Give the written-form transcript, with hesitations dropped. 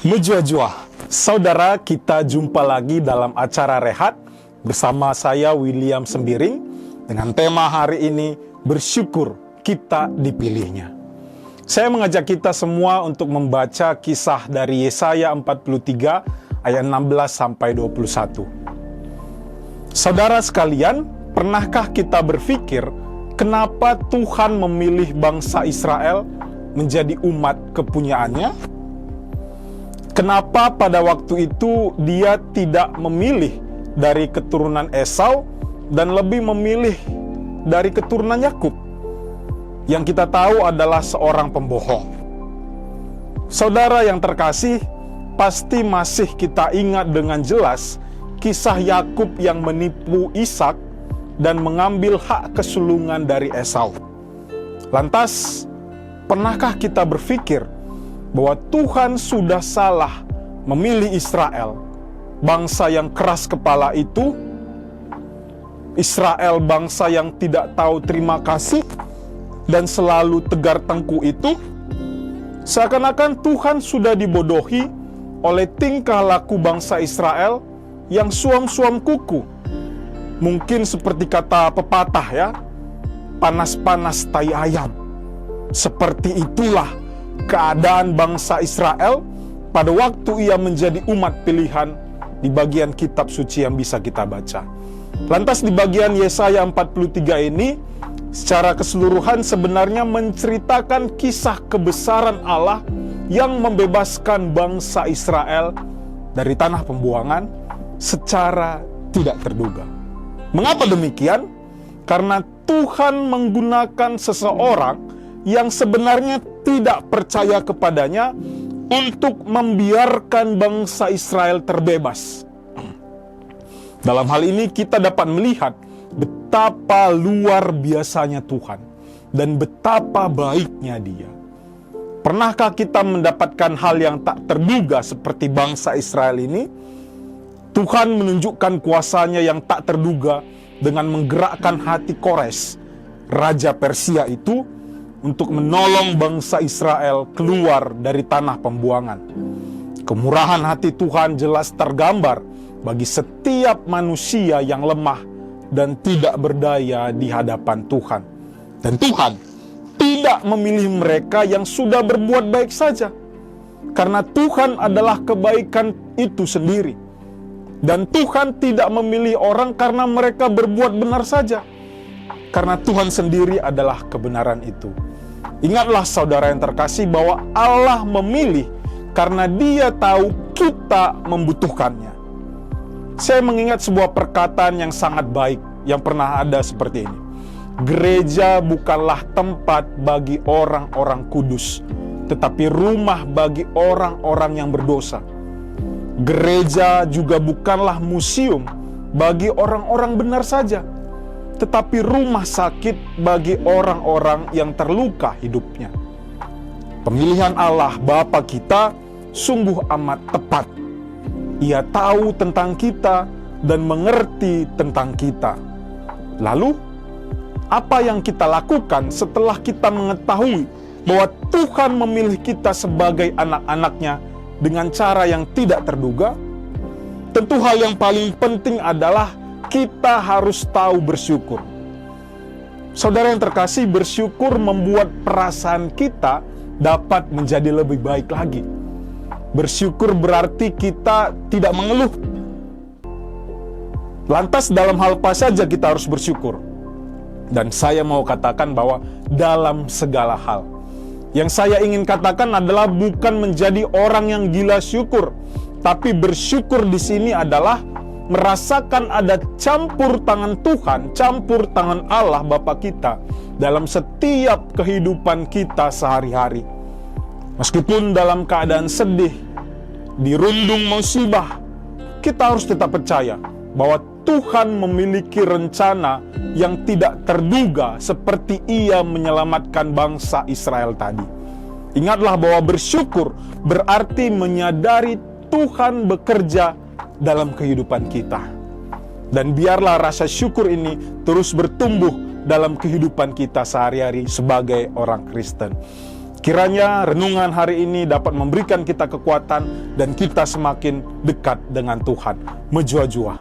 Mujua-jua, saudara, kita jumpa lagi dalam acara Rehat bersama saya William Sembiring dengan tema hari ini, bersyukur kita dipilihnya. Saya mengajak kita semua untuk membaca kisah dari Yesaya 43 ayat 16 sampai 21. Saudara sekalian, pernahkah kita berpikir kenapa Tuhan memilih bangsa Israel menjadi umat kepunyaannya? Kenapa pada waktu itu dia tidak memilih dari keturunan Esau dan lebih memilih dari keturunan Yakub, yang kita tahu adalah seorang pembohong? Saudara yang terkasih, pasti masih kita ingat dengan jelas kisah Yakub yang menipu Ishak dan mengambil hak kesulungan dari Esau. Lantas, pernahkah kita berpikir bahwa Tuhan sudah salah memilih Israel, bangsa yang keras kepala itu, Israel bangsa yang tidak tahu terima kasih dan selalu tegar tengkuk itu? Seakan-akan Tuhan sudah dibodohi oleh tingkah laku bangsa Israel yang suam-suam kuku. Mungkin seperti kata pepatah ya, panas-panas tai ayam. Seperti itulah keadaan bangsa Israel pada waktu ia menjadi umat pilihan di bagian kitab suci yang bisa kita baca. Lantas di bagian Yesaya 43 ini secara keseluruhan sebenarnya menceritakan kisah kebesaran Allah yang membebaskan bangsa Israel dari tanah pembuangan secara tidak terduga. Mengapa demikian? Karena Tuhan menggunakan seseorang yang sebenarnya tidak percaya kepadanya untuk membiarkan bangsa Israel terbebas. Dalam hal ini kita dapat melihat betapa luar biasanya Tuhan dan betapa baiknya Dia. Pernahkah kita mendapatkan hal yang tak terduga seperti bangsa Israel ini? Tuhan menunjukkan kuasanya yang tak terduga dengan menggerakkan hati Kores, raja Persia itu, untuk menolong bangsa Israel keluar dari tanah pembuangan. Kemurahan hati Tuhan jelas tergambar bagi setiap manusia yang lemah dan tidak berdaya di hadapan Tuhan. Dan Tuhan tidak memilih mereka yang sudah berbuat baik saja, karena Tuhan adalah kebaikan itu sendiri. Dan Tuhan tidak memilih orang karena mereka berbuat benar saja, karena Tuhan sendiri adalah kebenaran itu. Ingatlah saudara yang terkasih bahwa Allah memilih karena Dia tahu kita membutuhkannya. Saya mengingat sebuah perkataan yang sangat baik yang pernah ada seperti ini. Gereja bukanlah tempat bagi orang-orang kudus, tetapi rumah bagi orang-orang yang berdosa. Gereja juga bukanlah museum bagi orang-orang benar saja, tetapi rumah sakit bagi orang-orang yang terluka hidupnya. Pemilihan Allah Bapa kita sungguh amat tepat. Ia tahu tentang kita dan mengerti tentang kita. Lalu, apa yang kita lakukan setelah kita mengetahui bahwa Tuhan memilih kita sebagai anak-anaknya dengan cara yang tidak terduga? Tentu hal yang paling penting adalah kita harus tahu bersyukur. Saudara yang terkasih, bersyukur membuat perasaan kita dapat menjadi lebih baik lagi. Bersyukur berarti kita tidak mengeluh. Lantas dalam hal apa saja kita harus bersyukur? Dan saya mau katakan bahwa dalam segala hal. Yang saya ingin katakan adalah bukan menjadi orang yang gila syukur, tapi bersyukur di sini adalah merasakan ada campur tangan Tuhan, campur tangan Allah Bapa kita dalam setiap kehidupan kita sehari-hari. Meskipun dalam keadaan sedih, dirundung musibah, kita harus tetap percaya bahwa Tuhan memiliki rencana yang tidak terduga seperti Ia menyelamatkan bangsa Israel tadi. Ingatlah bahwa bersyukur berarti menyadari Tuhan bekerja dalam kehidupan kita. Dan biarlah rasa syukur ini terus bertumbuh dalam kehidupan kita sehari-hari sebagai orang Kristen. Kiranya renungan hari ini dapat memberikan kita kekuatan dan kita semakin dekat dengan Tuhan. Menjua-jua.